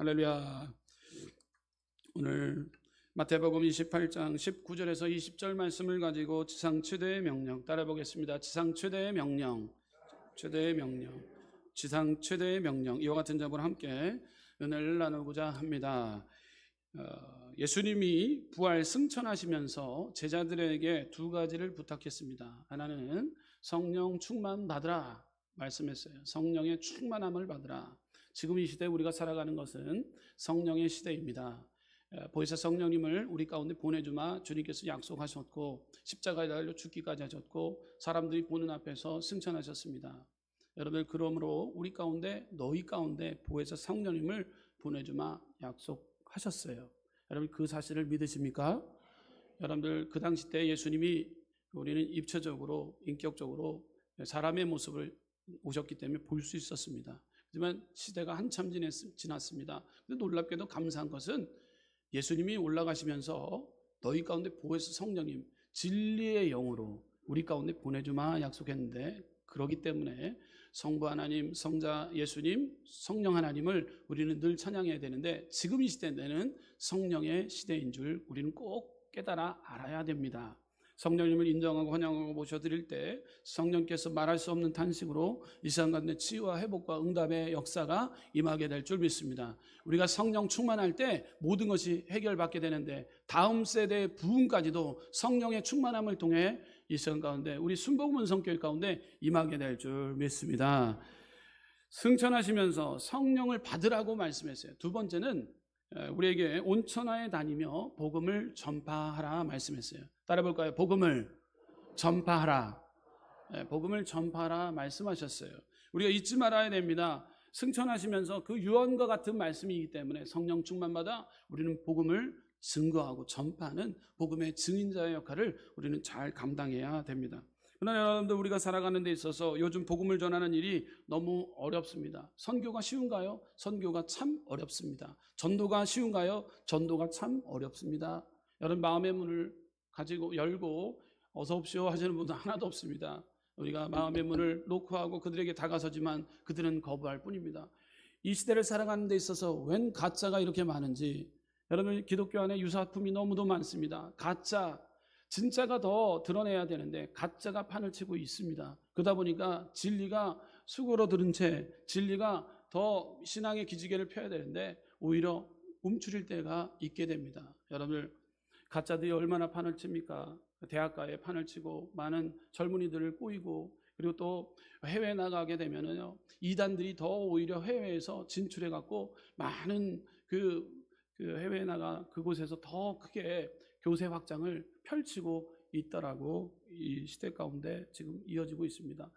할렐루야. 오늘 마태복음 28장 19절에서 20절 말씀을 가지고 지상 최대의 명령 따라 보겠습니다. 지상 최대의 명령, 최대의 명령, 지상 최대의 명령. 이와 같은 점으로 함께 은혜를 나누고자 합니다. 예수님이 부활 승천하시면서 제자들에게 두 가지를 부탁했습니다. 하나는 성령 충만 받으라 말씀했어요. 성령의 충만함을 받으라. 지금 이 시대에 우리가 살아가는 것은 성령의 시대입니다. 보혜사 성령님을 우리 가운데 보내주마 주님께서 약속하셨고 십자가에 달려 죽기까지 하셨고 사람들이 보는 앞에서 승천하셨습니다. 여러분, 그러므로 우리 가운데 너희 가운데 보혜사 성령님을 보내주마 약속하셨어요. 여러분, 그 사실을 믿으십니까? 여러분들, 그 당시 때 예수님이 우리는 입체적으로 인격적으로 사람의 모습을 오셨기 때문에 볼 수 있었습니다. 하지만 시대가 한참 지났습니다. 근데 놀랍게도 감사한 것은 예수님이 올라가시면서 너희 가운데 보혜사 성령님 진리의 영으로 우리 가운데 보내주마 약속했는데, 그러기 때문에 성부 하나님, 성자 예수님, 성령 하나님을 우리는 늘 찬양해야 되는데, 지금 이 시대는 성령의 시대인 줄 우리는 꼭 깨달아 알아야 됩니다. 성령님을 인정하고 환영하고 모셔드릴 때 성령께서 말할 수 없는 탄식으로 이 시간 가운데 치유와 회복과 응답의 역사가 임하게 될 줄 믿습니다. 우리가 성령 충만할 때 모든 것이 해결받게 되는데, 다음 세대의 부흥까지도 성령의 충만함을 통해 이 시간 가운데 우리 순복음 성교회 가운데 임하게 될 줄 믿습니다. 승천하시면서 성령을 받으라고 말씀했어요. 두 번째는 우리에게 온 천하에 다니며 복음을 전파하라 말씀했어요. 따라 볼까요? 복음을 전파하라. 복음을 전파하라 말씀하셨어요. 우리가 잊지 말아야 됩니다. 승천하시면서 그 유언과 같은 말씀이기 때문에 성령 충만받아 우리는 복음을 증거하고 전파하는 복음의 증인자의 역할을 우리는 잘 감당해야 됩니다. 그러나 여러분들, 우리가 살아가는 데 있어서 요즘 복음을 전하는 일이 너무 어렵습니다. 선교가 쉬운가요? 선교가 참 어렵습니다. 전도가 쉬운가요? 전도가 참 어렵습니다. 여러분, 마음의 문을 가지고 열고 어서 오십시오 하시는 분은 하나도 없습니다. 우리가 마음의 문을 놓고 하고 그들에게 다가서지만 그들은 거부할 뿐입니다. 이 시대를 살아가는 데 있어서 웬 가짜가 이렇게 많은지, 여러분, 기독교 안에 유사품이 너무도 많습니다. 가짜, 진짜가 더 드러내야 되는데 가짜가 판을 치고 있습니다. 그러다 보니까 진리가 수그러들은 채 진리가 더 신앙의 기지개를 펴야 되는데 오히려 움츠릴 때가 있게 됩니다. 여러분들, 가짜들이 얼마나 판을 칩니까? 대학가에 판을 치고 많은 젊은이들을 꼬이고, 그리고 또 해외에 나가게 되면은요, 이단들이 더 오히려 해외에서 진출해 갖고 많은 그 해외에 나가 그곳에서 더 크게 교세 확장을 펼치고 있다라고 이 시대 가운데 지금 이어지고 있습니다.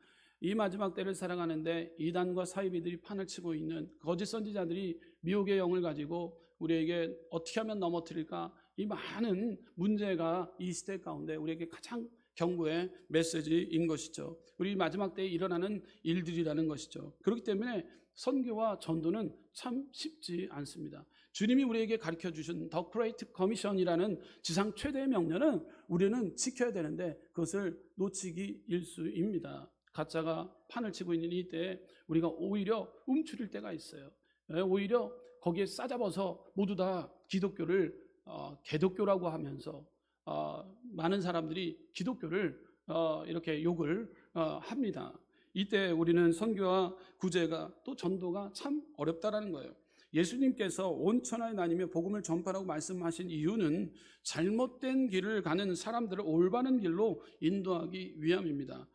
이 마지막 때를 살아가는데 이단과 사이비들이 판을 치고 있는 거짓 선지자들이 미혹의 영을 가지고 우리에게 어떻게 하면 넘어뜨릴까, 이 많은 문제가 이 시대 가운데 우리에게 가장 경고의 메시지인 것이죠. 우리 마지막 때에 일어나는 일들이라는 것이죠. 그렇기 때문에 선교와 전도는 참 쉽지 않습니다. 주님이 우리에게 가르쳐 주신 더 그레이트 커미션이라는 지상 최대의 명령은 우리는 지켜야 되는데 그것을 놓치기 일쑤입니다. 가짜가 판을 치고 있는 이때에 우리가 오히려 움츠릴 때가 있어요. 오히려 거기에 싸잡아서 모두 다 기독교를 개독교라고 하면서 많은 사람들이 기독교를 이렇게 욕을 합니다. 이때 우리는 선교와 구제가 또 전도가 참 어렵다라는 거예요. 예수님께서 온 천하에 다니며 복음을 전파라고 말씀하신 이유는 잘못된 길을 가는 사람들을 올바른 길로 인도하기 위함입니다.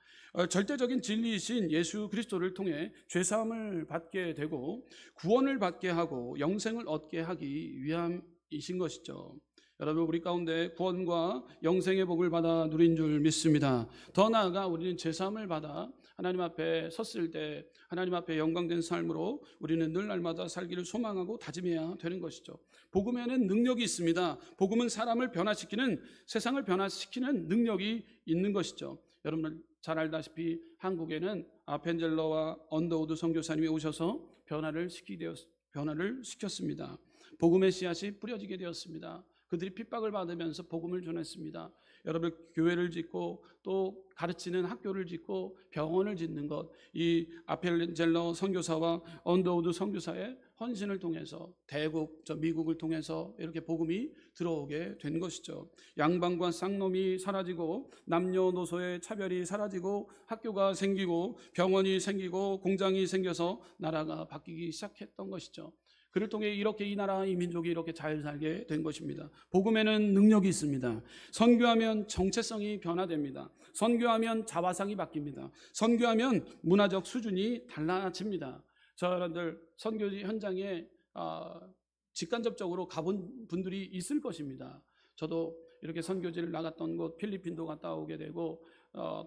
절대적인 진리이신 예수 그리스도를 통해 죄사함을 받게 되고 구원을 받게 하고 영생을 얻게 하기 위함이신 것이죠. 여러분, 우리 가운데 구원과 영생의 복을 받아 누린 줄 믿습니다. 더 나아가 우리는 죄사함을 받아 하나님 앞에 섰을 때 하나님 앞에 영광된 삶으로 우리는 늘 날마다 살기를 소망하고 다짐해야 되는 것이죠. 복음에는 능력이 있습니다. 복음은 사람을 변화시키는, 세상을 변화시키는 능력이 있는 것이죠. 여러분 잘 알다시피 한국에는 아펜젤러와 언더우드 선교사님이 오셔서 변화를 시켰습니다. 복음의 씨앗이 뿌려지게 되었습니다. 그들이 핍박을 받으면서 복음을 전했습니다. 여러분, 교회를 짓고 또 가르치는 학교를 짓고 병원을 짓는 것, 이 아펠젤러 선교사와 언더우드 선교사의 헌신을 통해서 대국, 미국을 통해서 이렇게 복음이 들어오게 된 것이죠. 양반과 쌍놈이 사라지고 남녀노소의 차별이 사라지고 학교가 생기고 병원이 생기고 공장이 생겨서 나라가 바뀌기 시작했던 것이죠. 그를 통해 이렇게 이 나라, 이 민족이 이렇게 잘 살게 된 것입니다. 복음에는 능력이 있습니다. 선교하면 정체성이 변화됩니다. 선교하면 자화상이 바뀝니다. 선교하면 문화적 수준이 달라집니다. 저여러분들 선교지 현장에 직간접적으로 가본 분들이 있을 것입니다. 저도 이렇게 선교지를 나갔던 곳 필리핀도 갔다 오게 되고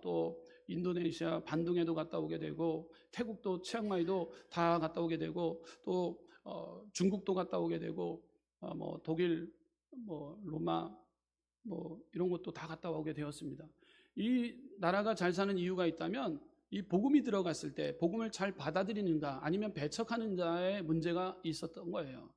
또 인도네시아 반둥에도 갔다 오게 되고 태국도 치앙마이도 다 갔다 오게 되고 또 중국도 갔다 오게 되고 뭐 독일, 뭐 로마, 뭐 이런 것도 다 갔다 오게 되었습니다. 이 나라가 잘 사는 이유가 있다면 이 복음이 들어갔을 때 복음을 잘 받아들이는가 아니면 배척하는 자의 문제가 있었던 거예요.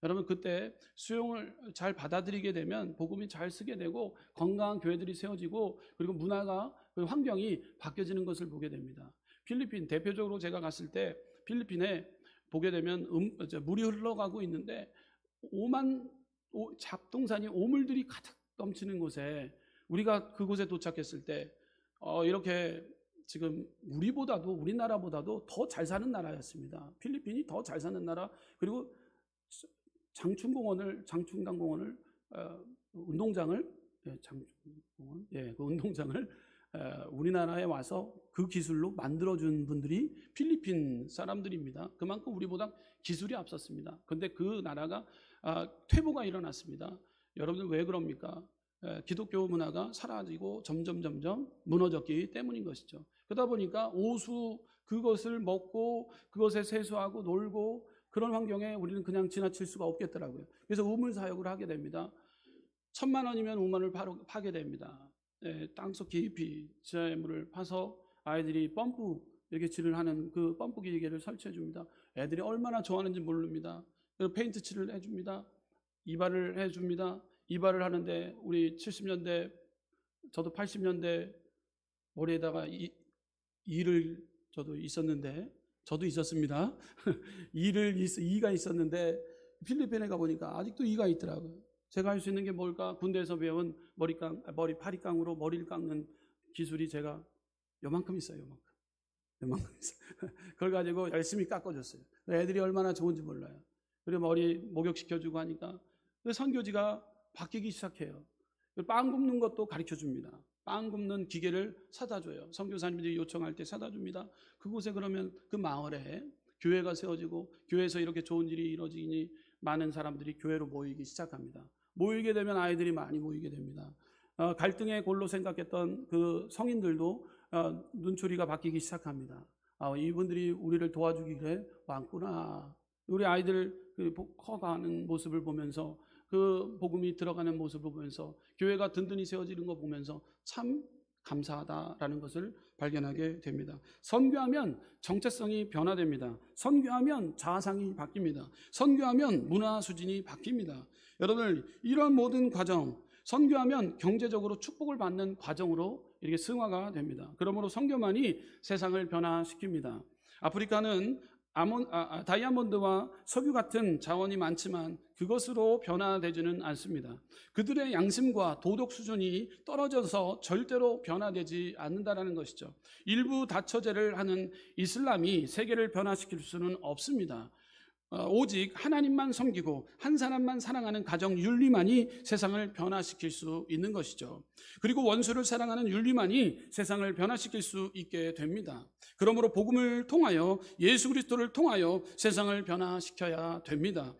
여러분 그때 수용을 잘 받아들이게 되면 복음이 잘 쓰게 되고 건강한 교회들이 세워지고 그리고 문화가 그 환경이 바뀌어지는 것을 보게 됩니다. 필리핀 대표적으로 제가 갔을 때 필리핀에 보게 되면 물이 흘러가고 있는데 잡동사니 오물들이 가득 넘치는 곳에 우리가 그곳에 도착했을 때 이렇게 지금 우리나라보다도 더 잘 사는 나라였습니다. 필리핀이 더 잘 사는 나라. 그리고 장충당공원을 운동장을 그 운동장을 우리나라에 와서 그 기술로 만들어준 분들이 필리핀 사람들입니다. 그만큼 우리보다 기술이 앞섰습니다. 그런데 그 나라가 퇴보가 일어났습니다. 여러분들 왜 그럽니까? 기독교 문화가 사라지고 점점 무너졌기 때문인 것이죠. 그러다 보니까 오수 그것을 먹고 그것에 세수하고 놀고 그런 환경에 우리는 그냥 지나칠 수가 없겠더라고요. 그래서 우물 사역을 하게 됩니다. 1,000만 원이면 우물을 파게 됩니다. 땅속 깊이 지하의 물을 파서 아이들이 펌프 이렇게 칠을 하는 그 펌프 기계를 설치해 줍니다. 애들이 얼마나 좋아하는지 모릅니다. 페인트 칠을 해줍니다. 이발을 해줍니다. 이발을 하는데 우리 70년대 저도 80년대 머리에다가 이를 저도 있었습니다. 이가 있었는데 필리핀에 가보니까 아직도 이가 있더라고요. 제가 할 수 있는 게 뭘까? 군대에서 배운 파리깡으로 머리를 깎는 기술이 제가 요만큼 있어요. 요만큼 있어요. 그걸 가지고 열심히 깎아줬어요. 애들이 얼마나 좋은지 몰라요. 그리고 머리 목욕시켜주고 하니까 선교지가 바뀌기 시작해요. 빵 굽는 것도 가르쳐줍니다. 빵 굽는 기계를 사다 줘요. 선교사님들이 요청할 때 사다 줍니다. 그곳에 그러면 그 마을에 교회가 세워지고 교회에서 이렇게 좋은 일이 이루어지니 많은 사람들이 교회로 모이기 시작합니다. 모이게 되면 아이들이 많이 모이게 됩니다. 갈등의 골로 생각했던 그 성인들도 눈초리가 바뀌기 시작합니다. 이분들이 우리를 도와주기를 왔구나. 우리 아이들 커가는 모습을 보면서 그 복음이 들어가는 모습을 보면서 교회가 든든히 세워지는 거 보면서 참 감사하다라는 것을 발견하게 됩니다. 선교하면 정체성이 변화됩니다. 선교하면 자아상이 바뀝니다. 선교하면 문화 수준이 바뀝니다. 여러분 이런 모든 과정 선교하면 경제적으로 축복을 받는 과정으로 이렇게 승화가 됩니다. 그러므로 선교만이 세상을 변화시킵니다. 아프리카는 다이아몬드와 석유 같은 자원이 많지만 그것으로 변화되지는 않습니다. 그들의 양심과 도덕 수준이 떨어져서 절대로 변화되지 않는다는 것이죠. 일부 다처제를 하는 이슬람이 세계를 변화시킬 수는 없습니다. 오직 하나님만 섬기고 한 사람만 사랑하는 가정 윤리만이 세상을 변화시킬 수 있는 것이죠. 그리고 원수를 사랑하는 윤리만이 세상을 변화시킬 수 있게 됩니다. 그러므로 복음을 통하여 예수 그리스도를 통하여 세상을 변화시켜야 됩니다.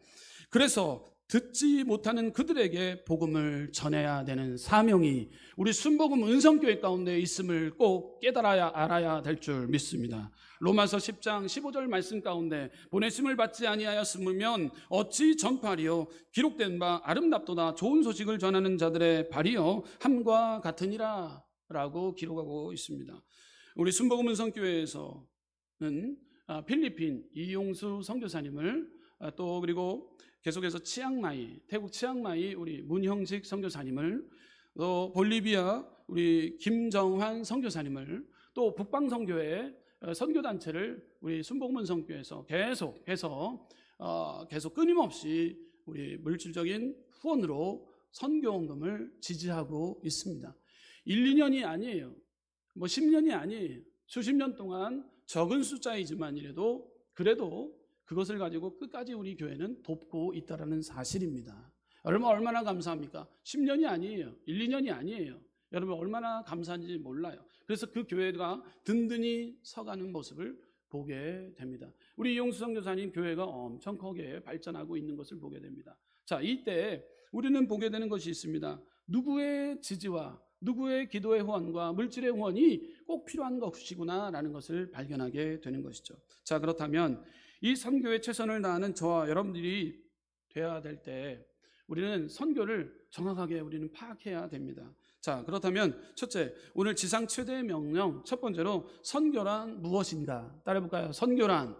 그래서 듣지 못하는 그들에게 복음을 전해야 되는 사명이 우리 순복음 은성교회 가운데 있음을 꼭 깨달아야 알아야 될 줄 믿습니다. 로마서 10장 15절 말씀 가운데 보내심을 받지 아니하였으면 어찌 전파리요 기록된 바 아름답도다 좋은 소식을 전하는 자들의 발이요 함과 같으니라 라고 기록하고 있습니다. 우리 순복음 은성교회에서는 필리핀 이용수 선교사님을 또 그리고 계속해서 태국 치앙마이 우리 문형식 선교사님을 또 볼리비아 우리 김정환 선교사님을 또 북방선교회 선교단체를 우리 순복음 선교회에서 계속해서 계속 끊임없이 우리 물질적인 후원으로 선교원금을 지지하고 있습니다. 1, 2년이 아니에요. 뭐 10년이 아니에요. 수십 년 동안 적은 숫자이지만이라도 그래도 그것을 가지고 끝까지 우리 교회는 돕고 있다는 사실입니다. 여러분 얼마나 감사합니까? 10년이 아니에요. 1, 2년이 아니에요. 여러분 얼마나 감사한지 몰라요. 그래서 그 교회가 든든히 서가는 모습을 보게 됩니다. 우리 이용수 선교사님 교회가 엄청 크게 발전하고 있는 것을 보게 됩니다. 자, 이때 우리는 보게 되는 것이 있습니다. 누구의 지지와 누구의 기도의 후원과 물질의 후원이 꼭 필요한 것이구나라는 것을 발견하게 되는 것이죠. 자, 그렇다면 이 선교에 최선을 다하는 저와 여러분들이 되어야 될 때 우리는 선교를 정확하게 우리는 파악해야 됩니다. 자, 그렇다면 첫째, 오늘 지상 최대의 명령 첫 번째로 선교란 무엇인가? 따라해볼까요? 선교란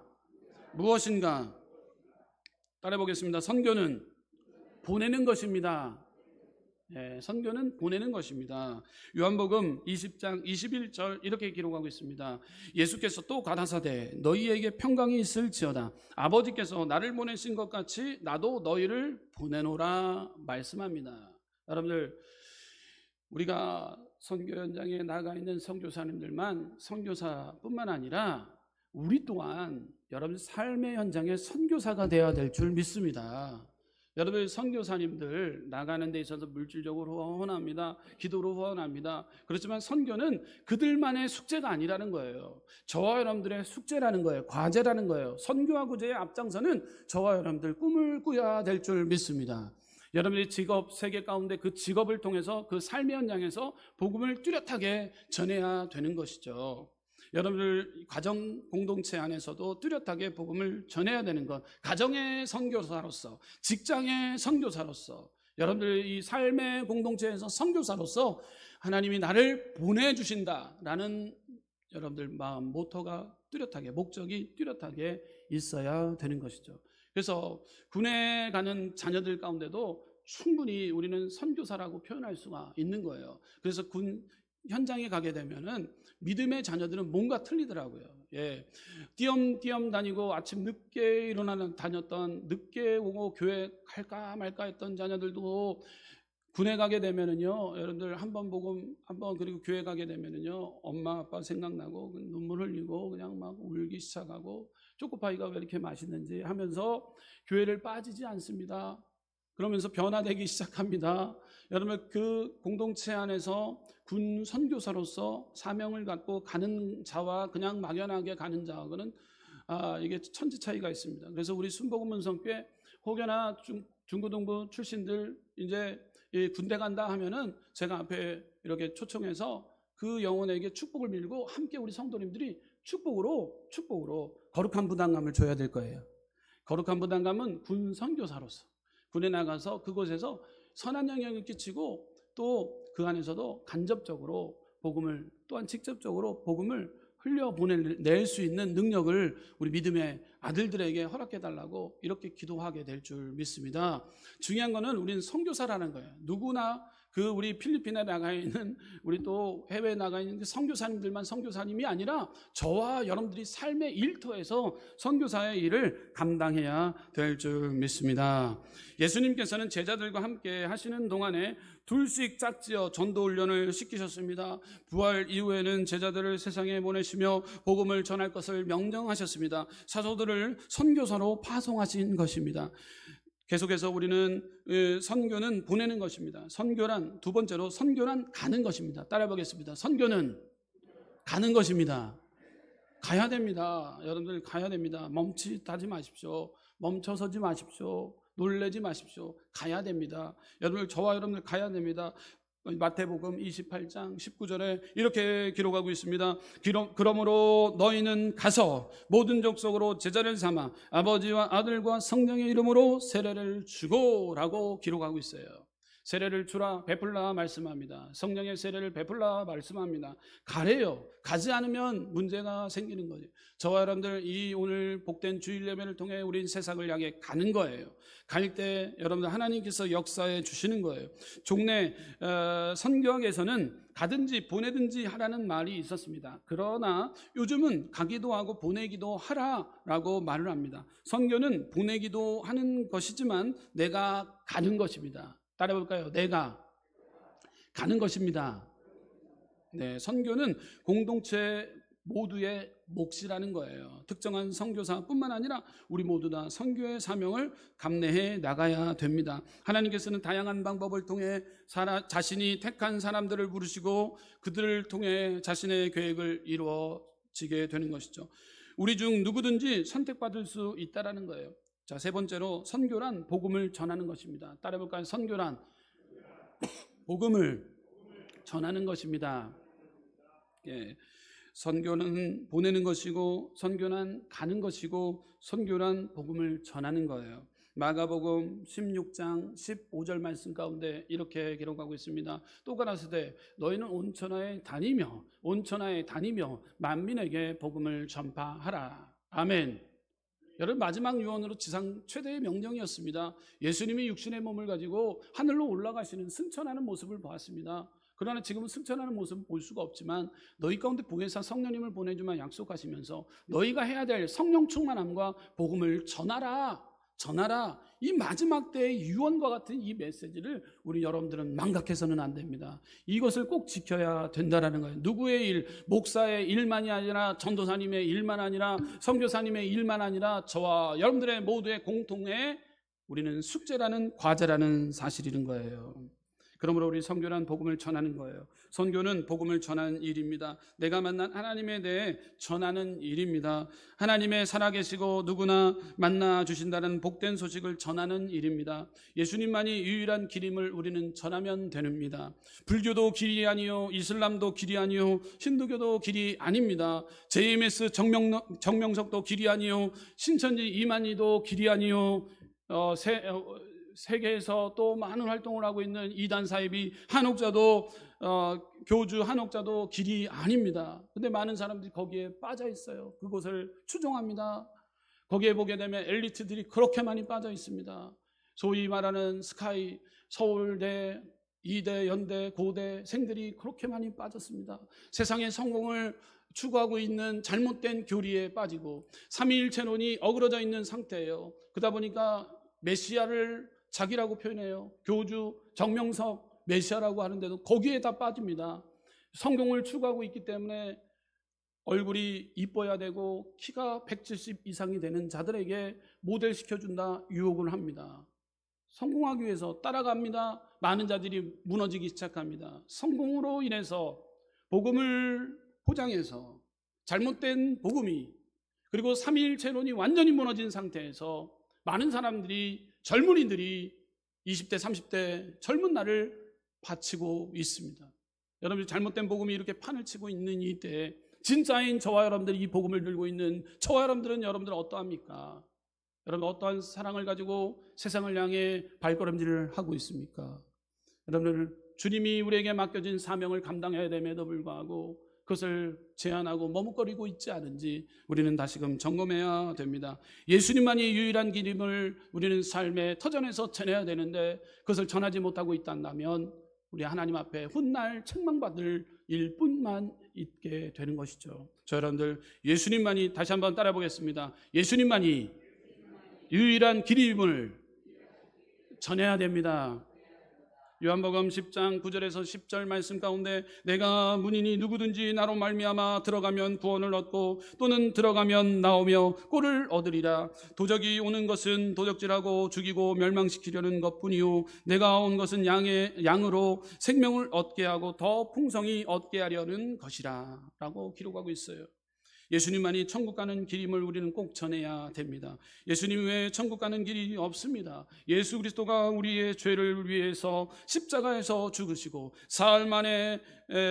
무엇인가? 따라해보겠습니다. 선교는 보내는 것입니다. 네, 선교는 보내는 것입니다. 요한복음 20장 21절 이렇게 기록하고 있습니다. 예수께서 또 가라사대 너희에게 평강이 있을지어다. 아버지께서 나를 보내신 것 같이 나도 너희를 보내노라 말씀합니다. 여러분들 우리가 선교 현장에 나가 있는 선교사님들만 선교사뿐만 아니라 우리 또한 여러분 삶의 현장에 선교사가 되어야 될 줄 믿습니다. 여러분 선교사님들 나가는 데 있어서 물질적으로 후원합니다. 기도로 후원합니다. 그렇지만 선교는 그들만의 숙제가 아니라는 거예요. 저와 여러분들의 숙제라는 거예요. 과제라는 거예요. 선교와 구제의 앞장서는 저와 여러분들 꿈을 꾸어야 될 줄 믿습니다. 여러분의 직업 세계 가운데 그 직업을 통해서 그 삶의 현장에서 복음을 뚜렷하게 전해야 되는 것이죠. 여러분들 가정 공동체 안에서도 뚜렷하게 복음을 전해야 되는 것, 가정의 선교사로서, 직장의 선교사로서, 여러분들 이 삶의 공동체에서 선교사로서 하나님이 나를 보내주신다라는 여러분들 마음 모토가 뚜렷하게, 목적이 뚜렷하게 있어야 되는 것이죠. 그래서 군에 가는 자녀들 가운데도 충분히 우리는 선교사라고 표현할 수가 있는 거예요. 그래서 군 현장에 가게 되면은 믿음의 자녀들은 뭔가 틀리더라고요. 예. 띄엄띄엄 다니고 아침 늦게 다녔던 늦게 오고 교회 갈까 말까 했던 자녀들도 군에 가게 되면은요, 여러분들 한번 복음 한번 그리고 교회 가게 되면은요, 엄마 아빠 생각나고 눈물 흘리고 그냥 막 울기 시작하고 초코파이가 왜 이렇게 맛있는지 하면서 교회를 빠지지 않습니다. 그러면서 변화되기 시작합니다. 여러분 그 공동체 안에서 군 선교사로서 사명을 갖고 가는 자와 그냥 막연하게 가는 자하고는 이게 천지 차이가 있습니다. 그래서 우리 순복음문성교회 혹여나 중고등부 출신들 이제 군대 간다 하면은 제가 앞에 이렇게 초청해서 그 영혼에게 축복을 밀고 함께 우리 성도님들이 축복으로 거룩한 부담감을 줘야 될 거예요. 거룩한 부담감은 군 선교사로서 군에 나가서 그곳에서 선한 영향을 끼치고 또 그 안에서도 간접적으로 복음을 또한 직접적으로 복음을 흘려보낼 수 있는 능력을 우리 믿음의 아들들에게 허락해달라고 이렇게 기도하게 될 줄 믿습니다. 중요한 거는 우리는 선교사라는 거예요. 누구나 그 우리 필리핀에 나가 있는 우리 또 해외에 나가 있는 선교사님들만 선교사님이 아니라 저와 여러분들이 삶의 일터에서 선교사의 일을 감당해야 될 줄 믿습니다. 예수님께서는 제자들과 함께 하시는 동안에 둘씩 짝지어 전도 훈련을 시키셨습니다. 부활 이후에는 제자들을 세상에 보내시며 복음을 전할 것을 명령하셨습니다. 사도들을 선교사로 파송하신 것입니다. 계속해서 우리는 선교는 보내는 것입니다. 선교란 두 번째로 선교란 가는 것입니다. 따라해보겠습니다. 선교는 가는 것입니다. 가야 됩니다. 여러분들 가야 됩니다. 멈칫하지 마십시오. 멈춰서지 마십시오. 놀라지 마십시오. 가야 됩니다. 여러분들 저와 여러분들 가야 됩니다. 마태복음 28장 19절에 이렇게 기록하고 있습니다. 그러므로 너희는 가서 모든 족속으로 제자를 삼아 아버지와 아들과 성령의 이름으로 세례를 주고 라고 기록하고 있어요. 세례를 주라 베풀라 말씀합니다. 성령의 세례를 베풀라 말씀합니다. 가래요. 가지 않으면 문제가 생기는 거죠. 저와 여러분들 이 오늘 복된 주일 예배를 통해 우린 세상을 향해 가는 거예요. 갈 때 여러분들 하나님께서 역사해 주시는 거예요. 종래 선교학에서는 가든지 보내든지 하라는 말이 있었습니다. 그러나 요즘은 가기도 하고 보내기도 하라라고 말을 합니다. 선교는 보내기도 하는 것이지만 내가 가는 것입니다. 따라해볼까요? 내가 가는 것입니다. 네, 선교는 공동체 모두의 몫이라는 거예요. 특정한 선교사뿐만 아니라 우리 모두 다 선교의 사명을 감내해 나가야 됩니다. 하나님께서는 다양한 방법을 통해 자신이 택한 사람들을 부르시고 그들을 통해 자신의 계획을 이루어지게 되는 것이죠. 우리 중 누구든지 선택받을 수 있다라는 거예요. 자, 세 번째로 선교란 복음을 전하는 것입니다. 따라해볼까요? 선교란 복음을 전하는 것입니다. 예, 선교는 보내는 것이고 선교란 가는 것이고 선교란 복음을 전하는 거예요. 마가복음 16장 15절 말씀 가운데 이렇게 기록하고 있습니다. 또 가라사대 너희는 온 천하에 다니며 만민에게 복음을 전파하라. 아멘. 여러분, 마지막 유언으로 지상 최대의 명령이었습니다. 예수님이 육신의 몸을 가지고 하늘로 올라가시는 승천하는 모습을 보았습니다. 그러나 지금은 승천하는 모습을 볼 수가 없지만 너희 가운데 보혜사 성령님을 보내주마 약속하시면서 너희가 해야 될 성령 충만함과 복음을 전하라. 이 마지막 때의 유언과 같은 이 메시지를 우리 여러분들은 망각해서는 안 됩니다. 이것을 꼭 지켜야 된다라는 거예요. 누구의 일, 목사의 일만이 아니라 전도사님의 일만 아니라 선교사님의 일만 아니라 저와 여러분들의 모두의 공통의 우리는 숙제라는 과제라는 사실인 거예요. 그러므로 우리 선교란 복음을 전하는 거예요. 선교는 복음을 전하는 일입니다. 내가 만난 하나님에 대해 전하는 일입니다. 하나님의 살아계시고 누구나 만나 주신다는 복된 소식을 전하는 일입니다. 예수님만이 유일한 길임을 우리는 전하면 됩니다. 불교도 길이 아니요, 이슬람도 길이 아니요, 힌두교도 길이 아닙니다. JMS 정명석도 길이 아니요, 신천지 이만희도 길이 아니요, 세계에서 또 많은 활동을 하고 있는 이단 사이비 한옥자도 교주 한옥자도 길이 아닙니다. 근데 많은 사람들이 거기에 빠져 있어요. 그곳을 추종합니다. 거기에 보게 되면 엘리트들이 그렇게 많이 빠져 있습니다. 소위 말하는 스카이, 서울대, 이대, 연대, 고대생들이 그렇게 많이 빠졌습니다. 세상의 성공을 추구하고 있는 잘못된 교리에 빠지고 삼위일체론이 어그러져 있는 상태예요. 그러다 보니까 메시아를 자기라고 표현해요. 교주, 정명석, 메시아라고 하는데도 거기에 다 빠집니다. 성공을 추구하고 있기 때문에 얼굴이 이뻐야 되고 키가 170 이상이 되는 자들에게 모델 시켜준다 유혹을 합니다. 성공하기 위해서 따라갑니다. 많은 자들이 무너지기 시작합니다. 성공으로 인해서 복음을 포장해서 잘못된 복음이 그리고 삼위일체론이 완전히 무너진 상태에서 많은 사람들이 젊은이들이 20대 30대 젊은 날을 바치고 있습니다. 여러분들 잘못된 복음이 이렇게 판을 치고 있는 이때 진짜인 저와 여러분들이 이 복음을 들고 있는 저와 여러분들은 여러분들 어떠합니까? 여러분 어떠한 사랑을 가지고 세상을 향해 발걸음질을 하고 있습니까? 여러분들 주님이 우리에게 맡겨진 사명을 감당해야 됨에도 불구하고 그것을 제한하고 머뭇거리고 있지 않은지 우리는 다시금 점검해야 됩니다. 예수님만이 유일한 길임을 우리는 삶의 터전에서 전해야 되는데 그것을 전하지 못하고 있다면 우리 하나님 앞에 훗날 책망받을 일뿐만 있게 되는 것이죠. 저 여러분들 예수님만이 다시 한번 따라 보겠습니다. 예수님만이 유일한 길임을 전해야 됩니다. 요한복음 10장 9절에서 10절 말씀 가운데 내가 문이니 누구든지 나로 말미암아 들어가면 구원을 얻고 또는 들어가면 나오며 꼴을 얻으리라. 도적이 오는 것은 도적질하고 죽이고 멸망시키려는 것뿐이요 내가 온 것은 양으로 생명을 얻게 하고 더 풍성히 얻게 하려는 것이라 라고 기록하고 있어요. 예수님만이 천국 가는 길임을 우리는 꼭 전해야 됩니다. 예수님 외에 천국 가는 길이 없습니다. 예수 그리스도가 우리의 죄를 위해서 십자가에서 죽으시고 사흘 만에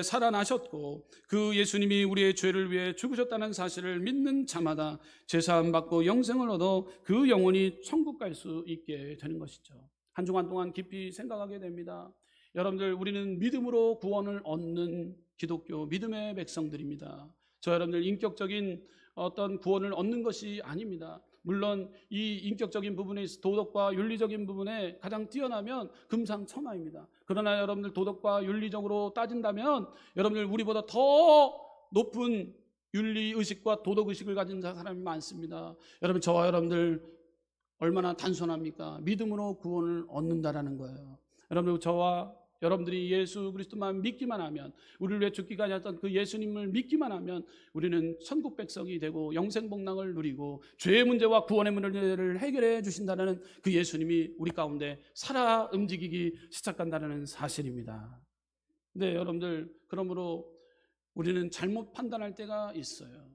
살아나셨고 그 예수님이 우리의 죄를 위해 죽으셨다는 사실을 믿는 자마다 죄사함 받고 영생을 얻어 그 영혼이 천국 갈 수 있게 되는 것이죠. 한 주간 동안 깊이 생각하게 됩니다. 여러분들, 우리는 믿음으로 구원을 얻는 기독교 믿음의 백성들입니다. 저 여러분들 인격적인 어떤 구원을 얻는 것이 아닙니다. 물론 이 인격적인 부분에 있어 도덕과 윤리적인 부분에 가장 뛰어나면 금상첨화입니다. 그러나 여러분들 도덕과 윤리적으로 따진다면 여러분들 우리보다 더 높은 윤리의식과 도덕의식을 가진 사람이 많습니다. 여러분, 저와 여러분들 얼마나 단순합니까? 믿음으로 구원을 얻는다라는 거예요. 여러분, 저와 여러분들이 예수 그리스도만 믿기만 하면, 우리를 위해 죽기까지 했던 그 예수님을 믿기만 하면 우리는 천국 백성이 되고 영생 복락을 누리고 죄의 문제와 구원의 문제를 해결해 주신다는 그 예수님이 우리 가운데 살아 움직이기 시작한다는 사실입니다. 근데 여러분들, 그러므로 우리는 잘못 판단할 때가 있어요.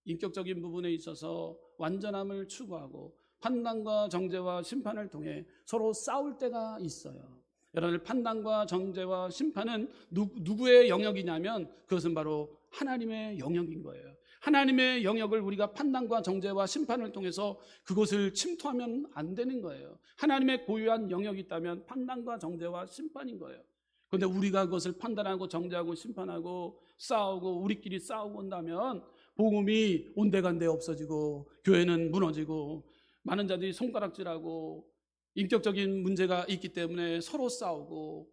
인격적인 부분에 있어서 완전함을 추구하고 판단과 정죄와 심판을 통해 서로 싸울 때가 있어요. 여러분들, 판단과 정죄와 심판은 누구의 영역이냐면 그것은 바로 하나님의 영역인 거예요. 하나님의 영역을 우리가 판단과 정죄와 심판을 통해서 그것을 침투하면 안 되는 거예요. 하나님의 고유한 영역이 있다면 판단과 정죄와 심판인 거예요. 그런데 우리가 그것을 판단하고 정죄하고 심판하고 싸우고 우리끼리 싸우고 온다면 복음이 온데간데 없어지고 교회는 무너지고 많은 자들이 손가락질하고 인격적인 문제가 있기 때문에 서로 싸우고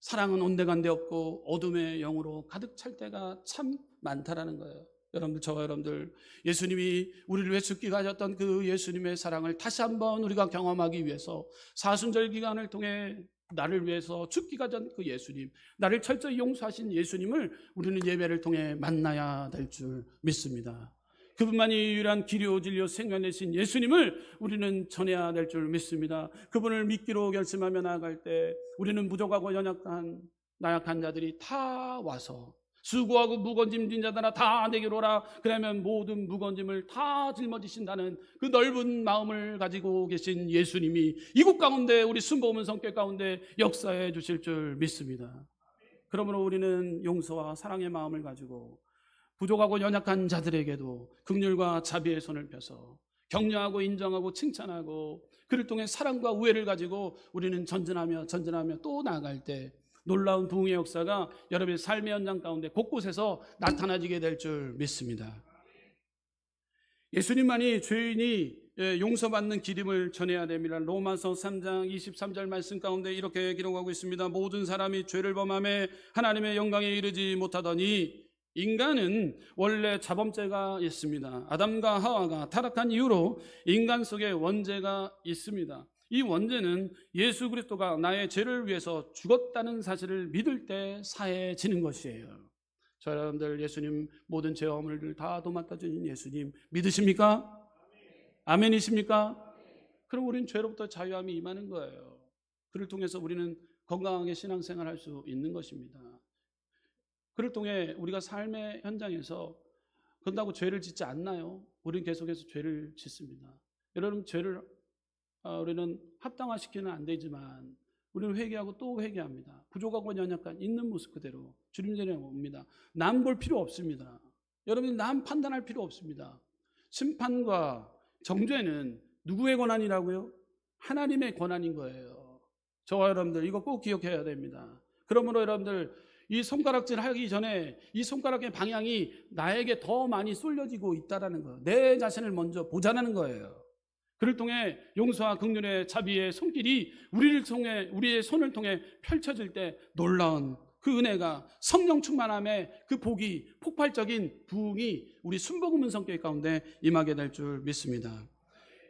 사랑은 온데간데 없고 어둠의 영으로 가득 찰 때가 참 많다라는 거예요. 여러분들, 저와 여러분들, 예수님이 우리를 위해 죽기까지 하셨던 그 예수님의 사랑을 다시 한번 우리가 경험하기 위해서 사순절 기간을 통해 나를 위해서 죽기까지 한 그 예수님, 나를 철저히 용서하신 예수님을 우리는 예배를 통해 만나야 될 줄 믿습니다. 그분만이 유일한 길이요 진리요 생명이신 예수님을 우리는 전해야 될 줄 믿습니다. 그분을 믿기로 결심하며 나아갈 때 우리는 부족하고 연약한 나약한 자들이 다 와서 수고하고 무거운 짐진 자들아 다 내게로 오라, 그러면 모든 무거운 짐을 다 짊어지신다는 그 넓은 마음을 가지고 계신 예수님이 이곳 가운데, 우리 순복음 성격 가운데 역사해 주실 줄 믿습니다. 그러므로 우리는 용서와 사랑의 마음을 가지고 부족하고 연약한 자들에게도 긍휼과 자비의 손을 펴서 격려하고 인정하고 칭찬하고 그를 통해 사랑과 우애를 가지고 우리는 전진하며 또 나아갈 때 놀라운 부흥의 역사가 여러분의 삶의 현장 가운데 곳곳에서 나타나지게 될 줄 믿습니다. 예수님만이 죄인이 용서받는 기름을 전해야 됩니다. 로마서 3장 23절 말씀 가운데 이렇게 기록하고 있습니다. 모든 사람이 죄를 범하며 하나님의 영광에 이르지 못하더니 인간은 원래 자범죄가 있습니다. 아담과 하와가 타락한 이후로 인간 속에 원죄가 있습니다. 이 원죄는 예수 그리스도가 나의 죄를 위해서 죽었다는 사실을 믿을 때 사해지는 것이에요. 저 여러분들, 예수님 모든 죄와 허물을 다 도맡아 주신 예수님 믿으십니까? 아멘이십니까? 그럼 우리는 죄로부터 자유함이 임하는 거예요. 그를 통해서 우리는 건강하게 신앙생활 할 수 있는 것입니다. 그를 통해 우리가 삶의 현장에서 그런다고 죄를 짓지 않나요? 우리는 계속해서 죄를 짓습니다. 여러분, 죄를 우리는 합당화시키는 안 되지만 우리는 회개하고 또 회개합니다. 부족하고 연약한 있는 모습 그대로 주님 전에 옵니다. 남 볼 필요 없습니다. 여러분, 남 판단할 필요 없습니다. 심판과 정죄는 누구의 권한이라고요? 하나님의 권한인 거예요. 저와 여러분들, 이거 꼭 기억해야 됩니다. 그러므로 여러분들, 이 손가락질 하기 전에 이 손가락의 방향이 나에게 더 많이 쏠려지고 있다는 거예요. 내 자신을 먼저 보자는 거예요. 그를 통해 용서와 긍휼의 자비의 손길이 우리를 통해, 우리의 손을 통해 펼쳐질 때 놀라운 그 은혜가, 성령 충만함의 그 복이, 폭발적인 부흥이 우리 순복음 성격 가운데 임하게 될 줄 믿습니다.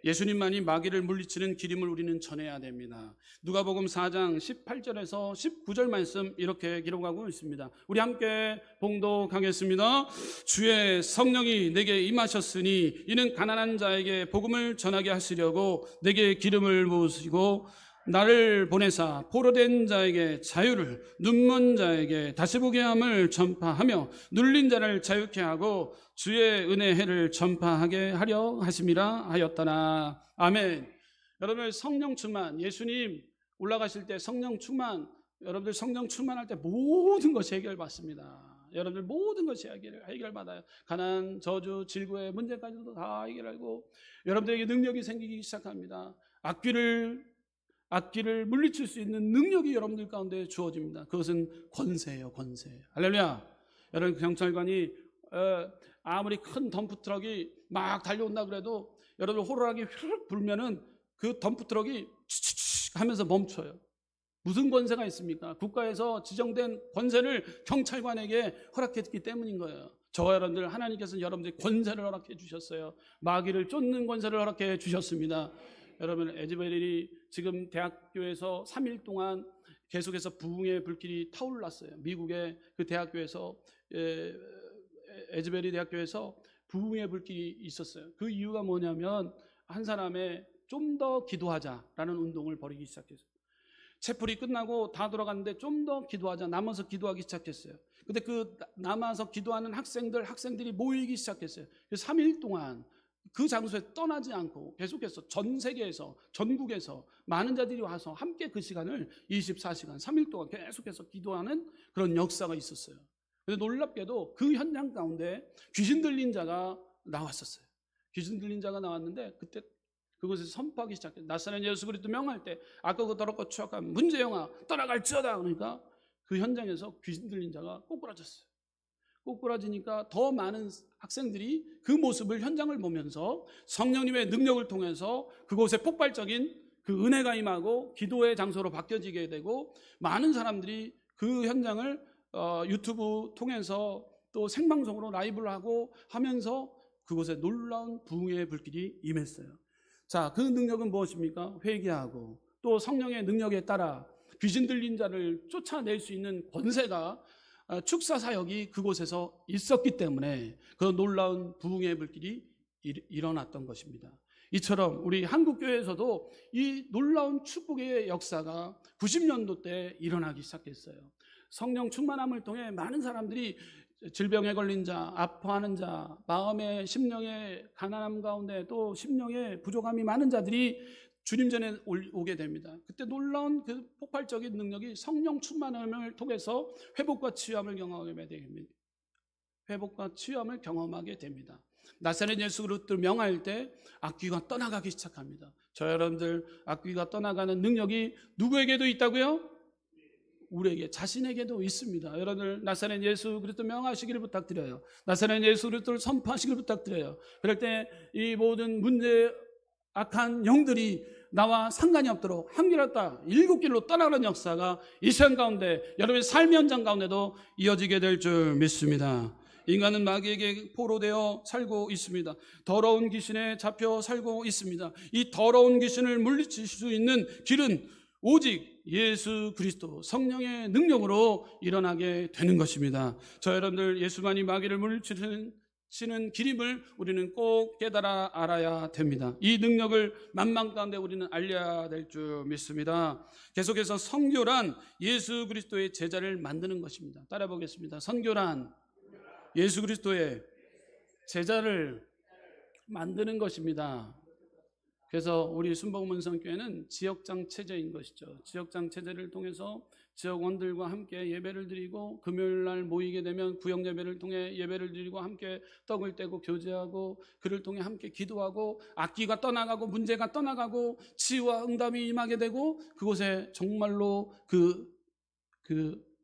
예수님만이 마귀를 물리치는 기름을 우리는 전해야 됩니다. 누가복음 4장 18절에서 19절 말씀 이렇게 기록하고 있습니다. 우리 함께 봉독하겠습니다. 주의 성령이 내게 임하셨으니 이는 가난한 자에게 복음을 전하게 하시려고 내게 기름을 부으시고 나를 보내사 포로된 자에게 자유를, 눈먼 자에게 다시 보게 함을 전파하며 눌린 자를 자유케 하고 주의 은혜의 해를 전파하게 하려 하심이라 하였더라. 아멘. 여러분, 성령 충만, 예수님 올라가실 때 성령 충만, 여러분들 성령 충만할 때 모든 것이 해결받습니다. 여러분들 모든 것이 해결받아요. 가난, 저주, 질고의 문제까지도 다 해결하고 여러분들에게 능력이 생기기 시작합니다. 악귀를 물리칠 수 있는 능력이 여러분들 가운데 주어집니다. 그것은 권세예요, 권세. 할렐루야. 여러분, 경찰관이 아무리 큰 덤프트럭이 막 달려온다 그래도 여러분 호루라기 휙 불면은 그 덤프트럭이 치치치 하면서 멈춰요. 무슨 권세가 있습니까? 국가에서 지정된 권세를 경찰관에게 허락했기 때문인 거예요. 저와 여러분들, 하나님께서는 여러분들이 권세를 허락해 주셨어요. 마귀를 쫓는 권세를 허락해 주셨습니다. 여러분, 에즈베렐이 지금 대학교에서 3일 동안 계속해서 부흥의 불길이 타올랐어요. 미국의 그 대학교에서, 에즈베리 대학교에서 부흥의 불길이 있었어요. 그 이유가 뭐냐면 한 사람의 좀 더 기도하자라는 운동을 벌이기 시작했어요. 채플이 끝나고 다 돌아갔는데 좀 더 기도하자, 남아서 기도하기 시작했어요. 근데 그 남아서 기도하는 학생들이 모이기 시작했어요. 그래서 3일 동안 그 장소에 떠나지 않고 계속해서 전 세계에서, 전국에서 많은 자들이 와서 함께 그 시간을 24시간, 3일 동안 계속해서 기도하는 그런 역사가 있었어요. 그런데 놀랍게도 그 현장 가운데 귀신 들린 자가 나왔었어요. 귀신 들린 자가 나왔는데 그때 그곳에서 선포하기 시작했어요. 나사렛 예수 그리스도 명할 때 아까 그 더럽고 추악한 문제영아 떠나갈지어다. 그러니까 그 현장에서 귀신 들린 자가 꼬꾸라졌어요. 꼬꾸라지니까 더 많은 학생들이 그 모습을, 현장을 보면서 성령님의 능력을 통해서 그곳에 폭발적인 그 은혜가 임하고 기도의 장소로 바뀌어지게 되고, 많은 사람들이 그 현장을 유튜브 통해서 또 생방송으로 라이브를 하고 하면서 그곳에 놀라운 부흥의 불길이 임했어요. 자, 그 능력은 무엇입니까? 회개하고 또 성령의 능력에 따라 귀신 들린 자를 쫓아낼 수 있는 권세가, 축사 사역이 그곳에서 있었기 때문에 그 놀라운 부흥의 불길이 일어났던 것입니다. 이처럼 우리 한국교회에서도 이 놀라운 축복의 역사가 90년도 때 일어나기 시작했어요. 성령 충만함을 통해 많은 사람들이 질병에 걸린 자, 아파하는 자, 마음의 심령의 가난함 가운데 또 심령의 부족함이 많은 자들이 주님 전에 오게 됩니다. 그때 놀라운 그 폭발적인 능력이 성령 충만함을 통해서 회복과 치유함을 경험하게 됩니다. 회복과 치유함을 경험하게 됩니다. 나사렛 예수 그리스도를 명할 때 악귀가 떠나가기 시작합니다. 저 여러분들, 악귀가 떠나가는 능력이 누구에게도 있다고요? 우리에게, 자신에게도 있습니다. 여러분들, 나사렛 예수 그리스도 명하시기를 부탁드려요. 나사렛 예수 그리스도를 선포하시기를 부탁드려요. 그럴 때 이 모든 문제, 악한 영들이 나와 상관이 없도록 한길었다 7길로 떠나가는 역사가 이 시간 가운데, 여러분의 삶의 현장 가운데도 이어지게 될 줄 믿습니다. 인간은 마귀에게 포로되어 살고 있습니다. 더러운 귀신에 잡혀 살고 있습니다. 이 더러운 귀신을 물리칠 수 있는 길은 오직 예수 그리스도 성령의 능력으로 일어나게 되는 것입니다. 저 여러분들, 예수만이 마귀를 물리치는 길임을 우리는 꼭 깨달아 알아야 됩니다. 이 능력을 만방 가운데 우리는 알려야 될 줄 믿습니다. 계속해서 선교란 예수 그리스도의 제자를 만드는 것입니다. 따라 보겠습니다. 선교란 예수 그리스도의 제자를 만드는 것입니다. 그래서 우리 순복음문성교회는 지역장 체제인 것이죠. 지역장 체제를 통해서 지역원들과 함께 예배를 드리고, 금요일날 모이게 되면 구역 예배를 통해 예배를 드리고 함께 떡을 떼고 교제하고, 그를 통해 함께 기도하고, 악기가 떠나가고 문제가 떠나가고 치유와 응답이 임하게 되고, 그곳에 정말로 그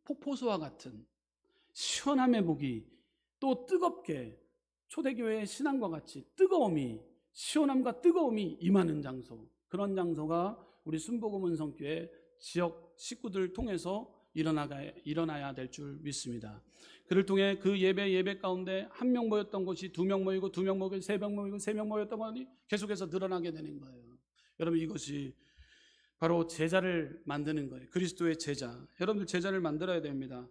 폭포수와 같은 시원함의 복이, 또 뜨겁게 초대교회의 신앙과 같이 뜨거움이, 시원함과 뜨거움이 임하는 장소, 그런 장소가 우리 순복음문성교회 지역 식구들을 통해서 일어나야 될 줄 믿습니다. 그를 통해 그 예배 가운데 한 명 모였던 곳이 2명 모이고, 2명 모이고, 3명 모이고, 3명 모였던 것이 계속해서 늘어나게 되는 거예요. 여러분, 이것이 바로 제자를 만드는 거예요. 그리스도의 제자. 여러분들 제자를 만들어야 됩니다.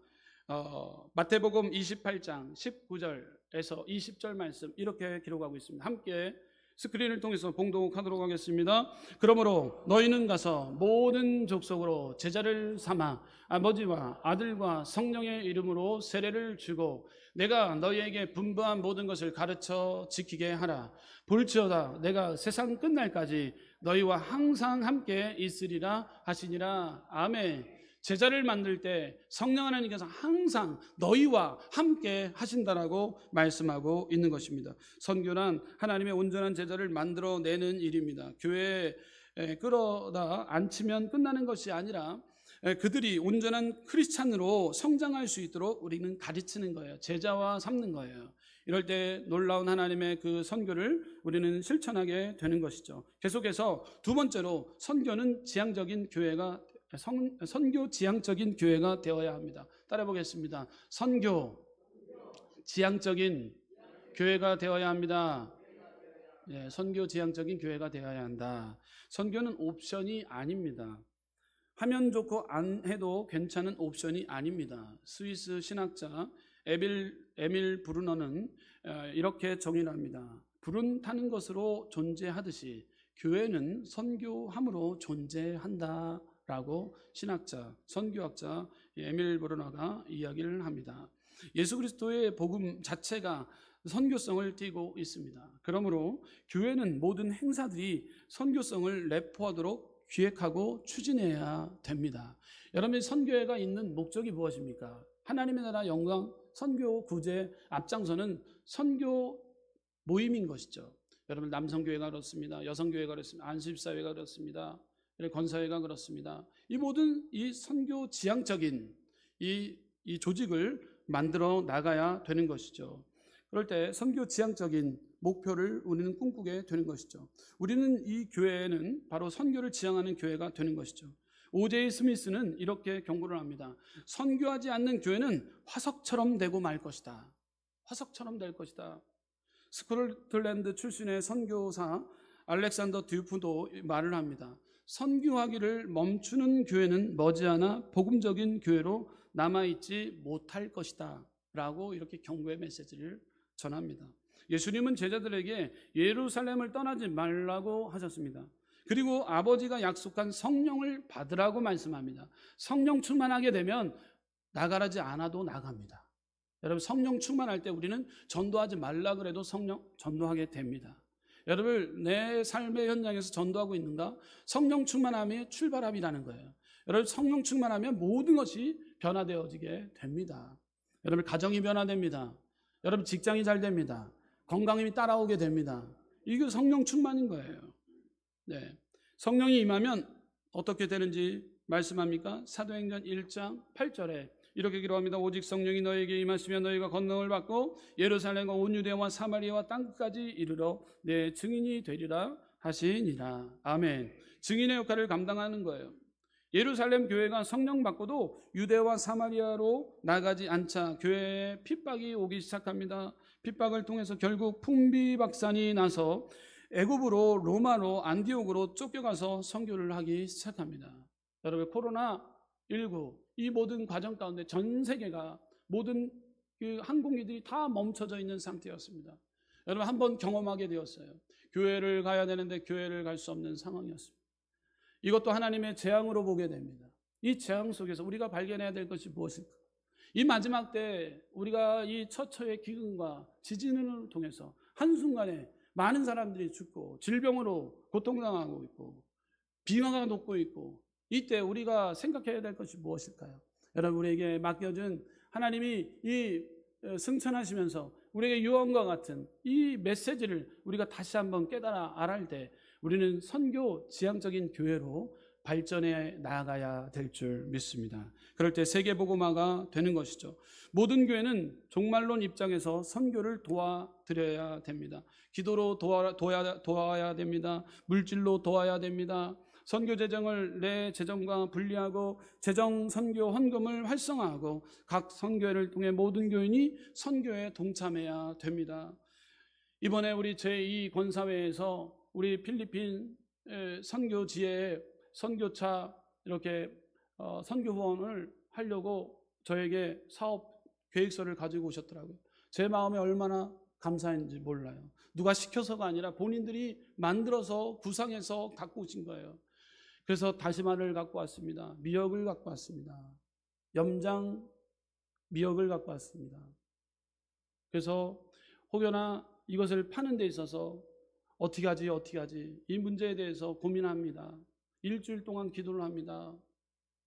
마태복음 28장 19절에서 20절 말씀 이렇게 기록하고 있습니다. 함께 스크린을 통해서 봉독하도록 하겠습니다. 그러므로 너희는 가서 모든 족속으로 제자를 삼아 아버지와 아들과 성령의 이름으로 세례를 주고 내가 너희에게 분부한 모든 것을 가르쳐 지키게 하라. 볼지어다 내가 세상 끝날까지 너희와 항상 함께 있으리라 하시니라. 아멘. 제자를 만들 때 성령 하나님께서 항상 너희와 함께 하신다라고 말씀하고 있는 것입니다. 선교란 하나님의 온전한 제자를 만들어내는 일입니다. 교회에 끌어다 앉히면 끝나는 것이 아니라 그들이 온전한 크리스찬으로 성장할 수 있도록 우리는 가르치는 거예요. 제자와 삼는 거예요. 이럴 때 놀라운 하나님의 그 선교를 우리는 실천하게 되는 것이죠. 계속해서 두 번째로 선교 지향적인 교회가 되어야 합니다. 따라 보겠습니다. 선교 지향적인 교회가 되어야 합니다. 선교 지향적인 교회가 되어야 한다. 선교는 옵션이 아닙니다. 하면 좋고 안 해도 괜찮은 옵션이 아닙니다. 스위스 신학자 에밀 브루너는 이렇게 정의를 합니다. 불은 타는 것으로 존재하듯이 교회는 선교함으로 존재한다라고 선교학자 에밀 브루너가 이야기를 합니다. 예수 그리스도의 복음 자체가 선교성을 띠고 있습니다. 그러므로 교회는 모든 행사들이 선교성을 내포하도록 기획하고 추진해야 됩니다. 여러분이 선교회가 있는 목적이 무엇입니까? 하나님의 나라 영광, 선교 구제 앞장서는 선교 모임인 것이죠. 여러분 남성교회가 그렇습니다. 여성교회가 그렇습니다. 안수집사회가 그렇습니다. 권사회가 그렇습니다. 이 모든 이 선교 지향적인 이 조직을 만들어 나가야 되는 것이죠. 그럴 때 선교 지향적인 목표를 우리는 꿈꾸게 되는 것이죠. 우리는 이 교회는 바로 선교를 지향하는 교회가 되는 것이죠. 오제이 스미스는 이렇게 경고를 합니다. 선교하지 않는 교회는 화석처럼 되고 말 것이다. 화석처럼 될 것이다. 스코틀랜드 출신의 선교사 알렉산더 듀프도 말을 합니다. 선교하기를 멈추는 교회는 머지않아 복음적인 교회로 남아있지 못할 것이다 라고 이렇게 경고의 메시지를 전합니다. 예수님은 제자들에게 예루살렘을 떠나지 말라고 하셨습니다. 그리고 아버지가 약속한 성령을 받으라고 말씀합니다. 성령 충만하게 되면 나가라지 않아도 나갑니다. 여러분 성령 충만할 때 우리는 전도하지 말라 그래도 성령 전도하게 됩니다. 여러분 내 삶의 현장에서 전도하고 있는가? 성령 충만함이 출발함이라는 거예요. 여러분 성령 충만하면 모든 것이 변화되어지게 됩니다. 여러분 가정이 변화됩니다. 여러분 직장이 잘 됩니다. 건강이 따라오게 됩니다. 이게 성령 충만인 거예요. 네. 성령이 임하면 어떻게 되는지 말씀합니까? 사도행전 1장 8절에 이렇게 기록합니다. 오직 성령이 너에게 임하시면 너희가 권능을 받고 예루살렘과 온 유대와 사마리아와 땅끝까지 이르러 내 증인이 되리라 하시니라. 아멘. 증인의 역할을 감당하는 거예요. 예루살렘 교회가 성령 받고도 유대와 사마리아로 나가지 않자 교회에 핍박이 오기 시작합니다. 핍박을 통해서 결국 풍비박산이 나서 애굽으로 로마로 안디옥으로 쫓겨가서 선교를 하기 시작합니다. 여러분 코로나19 이 모든 과정 가운데 전 세계가 모든 그 항공기들이 다 멈춰져 있는 상태였습니다. 여러분 한번 경험하게 되었어요. 교회를 가야 되는데 교회를 갈 수 없는 상황이었습니다. 이것도 하나님의 재앙으로 보게 됩니다. 이 재앙 속에서 우리가 발견해야 될 것이 무엇일까? 이 마지막 때 우리가 이 처처의 기근과 지진을 통해서 한순간에 많은 사람들이 죽고 질병으로 고통당하고 있고 빙하가 녹고 있고 이때 우리가 생각해야 될 것이 무엇일까요? 여러분 우리에게 맡겨준 하나님이 이 승천하시면서 우리에게 유언과 같은 이 메시지를 우리가 다시 한번 깨달아 알아할 때 우리는 선교 지향적인 교회로 발전해 나아가야 될 줄 믿습니다. 그럴 때 세계복음화가 되는 것이죠. 모든 교회는 종말론 입장에서 선교를 도와드려야 됩니다. 기도로 도와야 됩니다. 물질로 도와야 됩니다. 선교 재정을 내 재정과 분리하고 재정 선교 헌금을 활성화하고 각 선교회를 통해 모든 교인이 선교에 동참해야 됩니다. 이번에 우리 제2 권사회에서 우리 필리핀 선교지에 선교차 이렇게 선교 후원을 하려고 저에게 사업 계획서를 가지고 오셨더라고요. 제 마음에 얼마나 감사했는지 몰라요. 누가 시켜서가 아니라 본인들이 만들어서 구상해서 갖고 오신 거예요. 그래서 다시마를 갖고 왔습니다. 미역을 갖고 왔습니다. 염장 미역을 갖고 왔습니다. 그래서 혹여나 이것을 파는 데 있어서 어떻게 하지 이 문제에 대해서 고민합니다. 일주일 동안 기도를 합니다.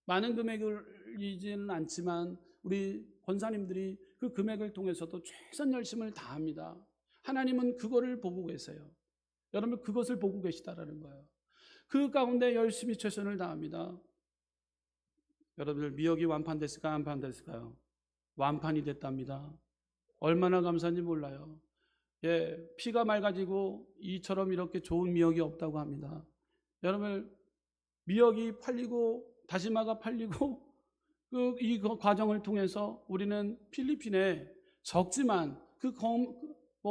많은 금액이지는 않지만 우리 권사님들이 그 금액을 통해서도 최선 열심을 다합니다. 하나님은 그거를 보고 계세요. 여러분 그것을 보고 계시다라는 거예요. 그 가운데 열심히 최선을 다합니다. 여러분들 미역이 완판됐을까요? 안 완판됐을까요? 완판이 됐답니다. 얼마나 감사한지 몰라요. 예, 피가 맑아지고 이처럼 이렇게 좋은 미역이 없다고 합니다. 여러분 미역이 팔리고 다시마가 팔리고 이 과정을 통해서 우리는 필리핀에 적지만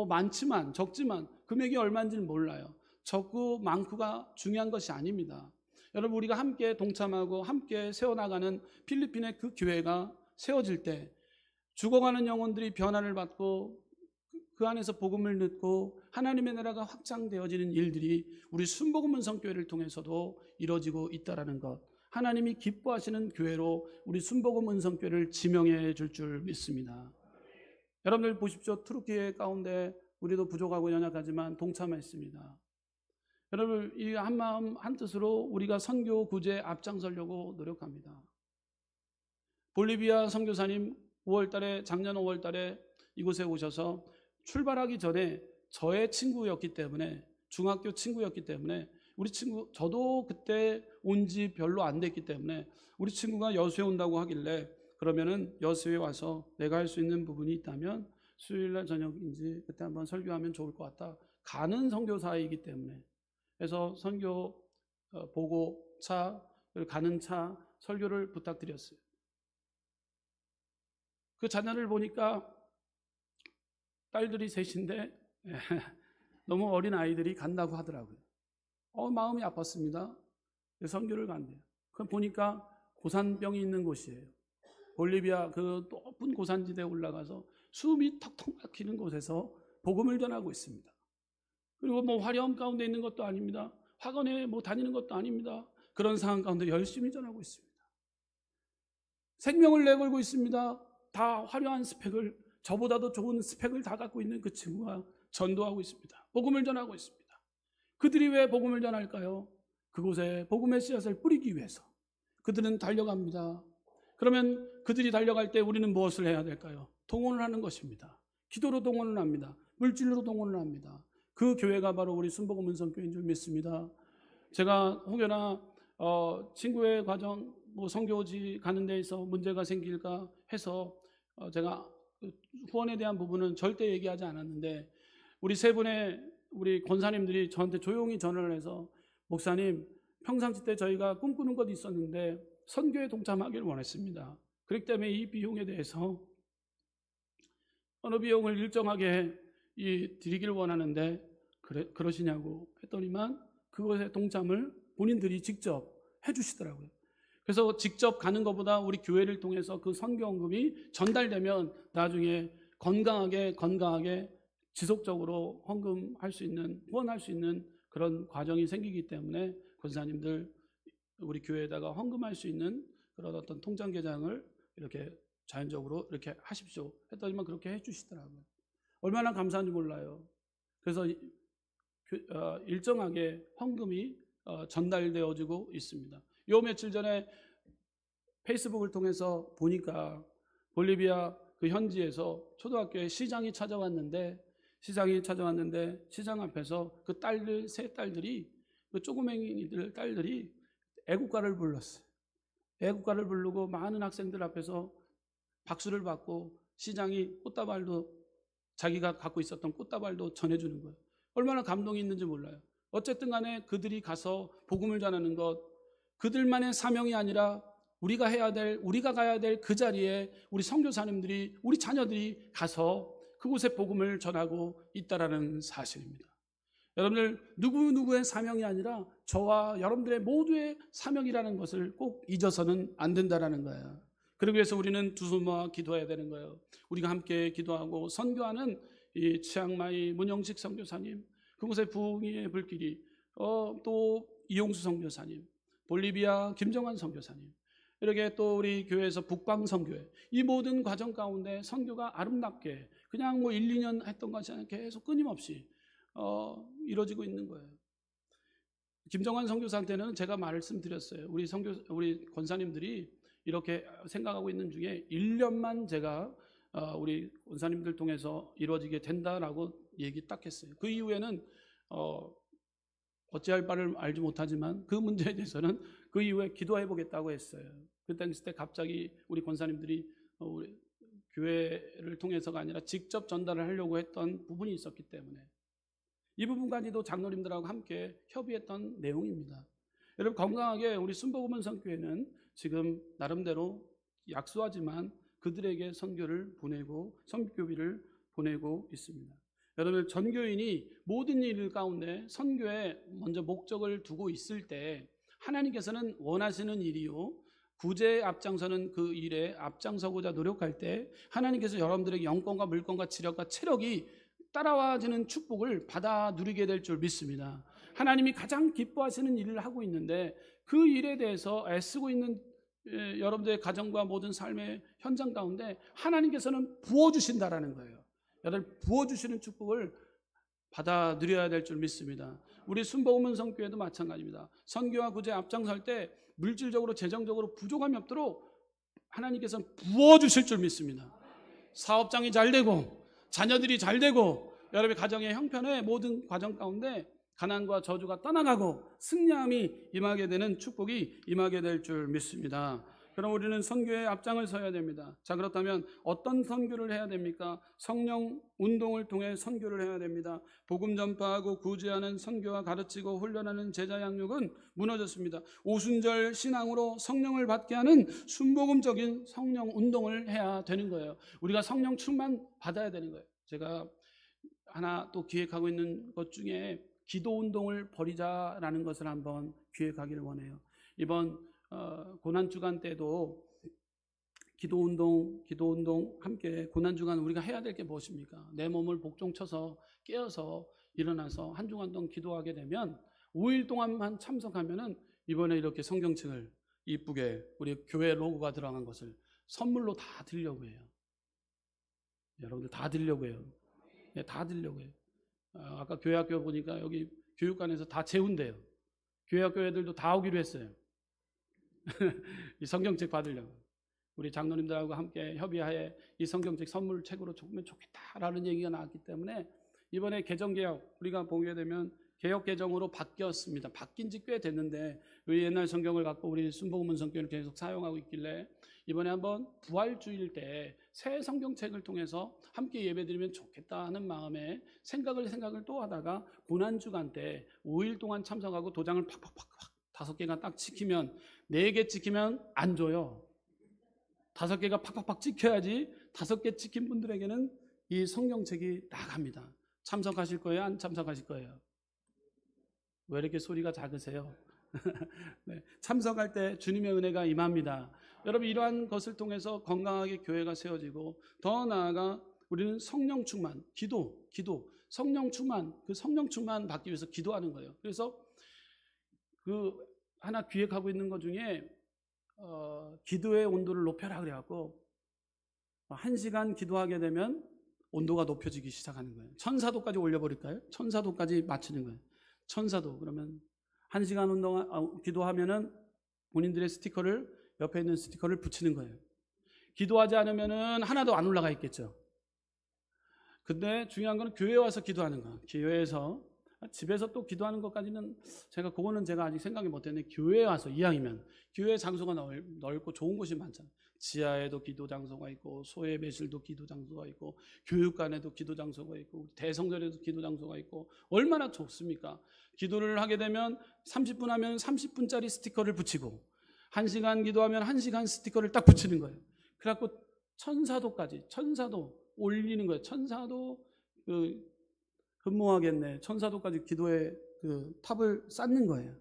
많지만 적지만 금액이 얼마인지는 몰라요. 적고 많고가 중요한 것이 아닙니다. 여러분 우리가 함께 동참하고 함께 세워나가는 필리핀의 그 교회가 세워질 때 죽어가는 영혼들이 변화를 받고 그 안에서 복음을 듣고 하나님의 나라가 확장되어지는 일들이 우리 순복음 은성교회를 통해서도 이루어지고 있다는 것, 하나님이 기뻐하시는 교회로 우리 순복음 은성교회를 지명해 줄 줄 믿습니다. 여러분들 보십시오. 투르키예 가운데 우리도 부족하고 연약하지만 동참했습니다. 여러분 이 한마음 한뜻으로 우리가 선교 구제에 앞장서려고 노력합니다. 볼리비아 선교사님 5월달에 작년 5월달에 이곳에 오셔서 출발하기 전에 저의 친구였기 때문에 중학교 친구였기 때문에 저도 그때 온 지 별로 안 됐기 때문에 우리 친구가 여수에 온다고 하길래 그러면은 여수에 와서 내가 할 수 있는 부분이 있다면 수요일날 저녁인지 그때 한번 설교하면 좋을 것 같다. 가는 선교사이기 때문에 그래서 선교 보고차 가는 차 설교를 부탁드렸어요. 그 자녀를 보니까 딸들이 셋인데 너무 어린 아이들이 간다고 하더라고요. 마음이 아팠습니다. 선교를 간대요. 그럼 보니까 고산병이 있는 곳이에요. 볼리비아 그 높은 고산지대에 올라가서 숨이 턱턱 막히는 곳에서 복음을 전하고 있습니다. 그리고 화려함 가운데 있는 것도 아닙니다. 학원에 다니는 것도 아닙니다. 그런 상황 가운데 열심히 전하고 있습니다. 생명을 내걸고 있습니다. 다 화려한 스펙을, 저보다도 좋은 스펙을 다 갖고 있는 그 친구가 전도하고 있습니다. 복음을 전하고 있습니다. 그들이 왜 복음을 전할까요? 그곳에 복음의 씨앗을 뿌리기 위해서 그들은 달려갑니다. 그러면 그들이 달려갈 때 우리는 무엇을 해야 될까요? 동원을 하는 것입니다. 기도로 동원을 합니다. 물질로 동원을 합니다. 그 교회가 바로 우리 순복음 은성교회인 줄 믿습니다. 제가 혹여나 친구의 가정 선교지 가는 데에서 문제가 생길까 해서 제가 후원에 대한 부분은 절대 얘기하지 않았는데 우리 세 분의 우리 권사님들이 저한테 조용히 전화를 해서 목사님 평상시 때 저희가 꿈꾸는 것이 있었는데 선교에 동참하기를 원했습니다. 그렇기 때문에 이 비용에 대해서 어느 비용을 일정하게 드리기를 원하는데 그러시냐고 했더니만 그것에 동참을 본인들이 직접 해주시더라고요. 그래서 직접 가는 것보다 우리 교회를 통해서 그 선교헌금이 전달되면 나중에 건강하게 지속적으로 헌금할 수 있는, 후원할 수 있는 그런 과정이 생기기 때문에 권사님들 우리 교회에다가 헌금할 수 있는 그런 어떤 통장 계장을 이렇게 자연적으로 이렇게 하십시오 했더니만 그렇게 해주시더라고요. 얼마나 감사한지 몰라요. 그래서 일정하게 헌금이 전달되어지고 있습니다. 요 며칠 전에 페이스북을 통해서 보니까 볼리비아 그 현지에서 초등학교에 시장이 찾아왔는데 시장 앞에서 그 딸들 세 딸들이 그 조그맹이들 딸들이 애국가를 불렀어요. 애국가를 부르고 많은 학생들 앞에서 박수를 받고 시장이 꽃다발도 자기가 갖고 있었던 꽃다발도 전해주는 거예요. 얼마나 감동이 있는지 몰라요. 어쨌든 간에 그들이 가서 복음을 전하는 것, 그들만의 사명이 아니라 우리가 가야 될 그 자리에 우리 선교사님들이, 우리 자녀들이 가서 그곳에 복음을 전하고 있다라는 사실입니다. 여러분들 누구의 사명이 아니라 저와 여러분들의 모두의 사명이라는 것을 꼭 잊어서는 안 된다라는 거예요. 그러기 위해서 우리는 두 손 모아 기도해야 되는 거예요. 우리가 함께 기도하고 선교하는 이 치앙마이 문영식 선교사님, 그곳의 부흥의 불길이, 또 이용수 선교사님, 볼리비아 김정환 선교사님, 이렇게 또 우리 교회에서 북방 선교회, 이 모든 과정 가운데 선교가 아름답게 그냥 1, 2년 했던 것이 아니라 계속 끊임없이 이루어지고 있는 거예요. 김정환 선교사한테는 제가 말씀드렸어요. 우리 권사님들이 이렇게 생각하고 있는 중에 1년만 제가 우리 권사님들 통해서 이루어지게 된다라고 얘기 딱 했어요. 그 이후에는 어찌할 바를 알지 못하지만 그 문제에 대해서는 그 이후에 기도해 보겠다고 했어요. 그 당시 때 갑자기 우리 권사님들이 우리 교회를 통해서가 아니라 직접 전달을 하려고 했던 부분이 있었기 때문에 이 부분까지도 장로님들하고 함께 협의했던 내용입니다. 여러분, 건강하게 우리 순복음은 선교회는 지금 나름대로 약소하지만 그들에게 선교를 보내고 선교비를 보내고 있습니다. 여러분, 전교인이 모든 일 가운데 선교에 먼저 목적을 두고 있을 때 하나님께서는 원하시는 일이요, 구제에 앞장서는 그 일에 앞장서고자 노력할 때 하나님께서 여러분들에게 영권과 물권과 지력과 체력이 따라와지는 축복을 받아 누리게 될 줄 믿습니다. 하나님이 가장 기뻐하시는 일을 하고 있는데 그 일에 대해서 애쓰고 있는 여러분들의 가정과 모든 삶의 현장 가운데 하나님께서는 부어주신다라는 거예요. 여러분, 부어주시는 축복을 받아 누려야 될 줄 믿습니다. 우리 순복음은 선교회도 마찬가지입니다. 선교와 구제에 앞장설 때 물질적으로 재정적으로 부족함이 없도록 하나님께서는 부어주실 줄 믿습니다. 사업장이 잘 되고 자녀들이 잘 되고 여러분의 가정의 형편의 모든 과정 가운데 가난과 저주가 떠나가고 승리함이 임하게 되는 축복이 임하게 될 줄 믿습니다. 그럼 우리는 선교에 앞장을 서야 됩니다. 자, 그렇다면 어떤 선교를 해야 됩니까? 성령 운동을 통해 선교를 해야 됩니다. 복음 전파하고 구제하는 선교와 가르치고 훈련하는 제자 양육은 무너졌습니다. 오순절 신앙으로 성령을 받게 하는 순복음적인 성령 운동을 해야 되는 거예요. 우리가 성령 충만 받아야 되는 거예요. 제가 하나 또 기획하고 있는 것 중에 기도 운동을 벌이자라는 것을 한번 기획하기를 원해요. 이번 고난주간 때도 기도운동 함께 고난주간 우리가 해야 될 게 무엇입니까? 내 몸을 복종 쳐서 깨어서 일어나서 한 주간 동안 기도하게 되면 5일 동안만 참석하면은 이번에 이렇게 성경책을 이쁘게 우리 교회 로고가 들어간 것을 선물로 다 드리려고 해요. 여러분들 다 드리려고 해요. 네, 다 드리려고 해요. 아까 교회학교 보니까 여기 교육관에서 다 재운대요. 교회학교 애들도 다 오기로 했어요. 이 성경책 받으려고. 우리 장로님들하고 함께 협의하에 이 성경책 선물책으로 주면 좋겠다라는 얘기가 나왔기 때문에 이번에 개정개혁 우리가 보게 되면 개혁 개정으로 바뀌었습니다. 바뀐 지 꽤 됐는데 그 옛날 성경을 갖고 우리 순복음은 성경을 계속 사용하고 있길래 이번에 한번 부활주일 때 새 성경책을 통해서 함께 예배드리면 좋겠다 하는 마음에 생각을 또 하다가 고난주간 때 5일 동안 참석하고 도장을 팍팍팍 5개가 딱 찍히면 4개 찍히면 안 줘요. 5개가 팍팍팍 찍혀야지 5개 찍힌 분들에게는 이 성경책이 나갑니다. 참석하실 거예요? 안 참석하실 거예요? 왜 이렇게 소리가 작으세요? 네, 참석할 때 주님의 은혜가 임합니다. 여러분, 이러한 것을 통해서 건강하게 교회가 세워지고 더 나아가 우리는 성령 충만, 기도, 성령 충만, 그 성령 충만 받기 위해서 기도하는 거예요. 그래서 그 하나 기획하고 있는 것 중에 기도의 온도를 높여라 그래갖고 1시간 기도하게 되면 온도가 높여지기 시작하는 거예요. 1004도까지 올려버릴까요? 1004도까지 맞추는 거예요. 1004도. 그러면 1시간 운동 기도하면은 본인들의 스티커를 옆에 있는 스티커를 붙이는 거예요. 기도하지 않으면은 하나도 안 올라가 있겠죠. 근데 중요한 거는 교회에 와서 기도하는 거. 교회에서 집에서 또 기도하는 것까지는 그거는 제가 아직 생각이 못했는데 교회에 와서 이왕이면 교회 장소가 넓고 좋은 곳이 많잖아요. 지하에도 기도 장소가 있고 소외 매실도 기도 장소가 있고 교육관에도 기도 장소가 있고 대성전에도 기도 장소가 있고 얼마나 좋습니까? 기도를 하게 되면 30분 하면 30분짜리 스티커를 붙이고 1시간 기도하면 1시간 스티커를 딱 붙이는 거예요. 그래갖고 1004도까지 올리는 거예요. 1004도 근무하겠네. 1004도까지 기도의 그 탑을 쌓는 거예요.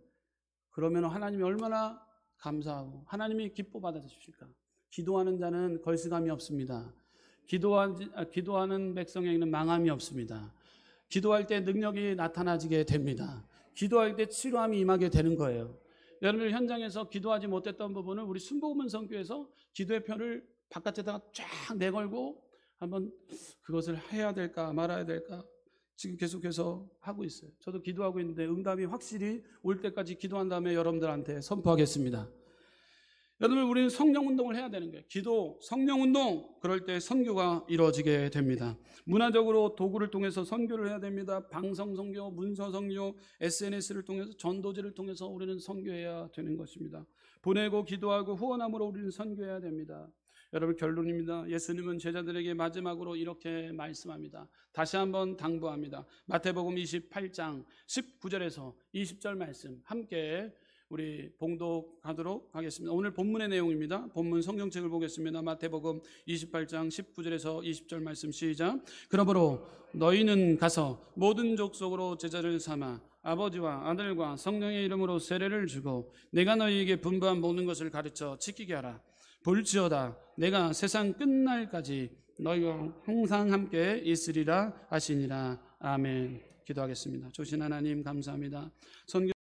그러면 하나님이 얼마나 감사하고 하나님이 기뻐 받아주실까. 기도하는 자는 걸스감이 없습니다. 기도하는 백성에게는 망함이 없습니다. 기도할 때 능력이 나타나지게 됩니다. 기도할 때 치료함이 임하게 되는 거예요. 여러분들 현장에서 기도하지 못했던 부분을 우리 순복음은 선교에서 기도의 표를 바깥에다가 쫙 내걸고 한번 그것을 해야 될까 말아야 될까 지금 계속해서 하고 있어요. 저도 기도하고 있는데 응답이 확실히 올 때까지 기도한 다음에 여러분들한테 선포하겠습니다. 여러분, 우리는 성령 운동을 해야 되는 거예요. 기도, 성령 운동. 그럴 때 선교가 이루어지게 됩니다. 문화적으로 도구를 통해서 선교를 해야 됩니다. 방송 선교, 문서 선교, SNS를 통해서, 전도지를 통해서 우리는 선교해야 되는 것입니다. 보내고 기도하고 후원함으로 우리는 선교해야 됩니다. 여러분, 결론입니다. 예수님은 제자들에게 마지막으로 이렇게 말씀합니다. 다시 한번 당부합니다. 마태복음 28장 19절에서 20절 말씀 함께 우리 봉독하도록 하겠습니다. 오늘 본문의 내용입니다. 본문 성경책을 보겠습니다. 마태복음 28장 19절에서 20절 말씀 시작. 그러므로 너희는 가서 모든 족속으로 제자를 삼아 아버지와 아들과 성령의 이름으로 세례를 주고 내가 너희에게 분부한 모든 것을 가르쳐 지키게 하라. 볼지어다 내가 세상 끝날까지 너희와 항상 함께 있으리라 하시니라. 아멘. 기도하겠습니다. 조신 하나님 감사합니다.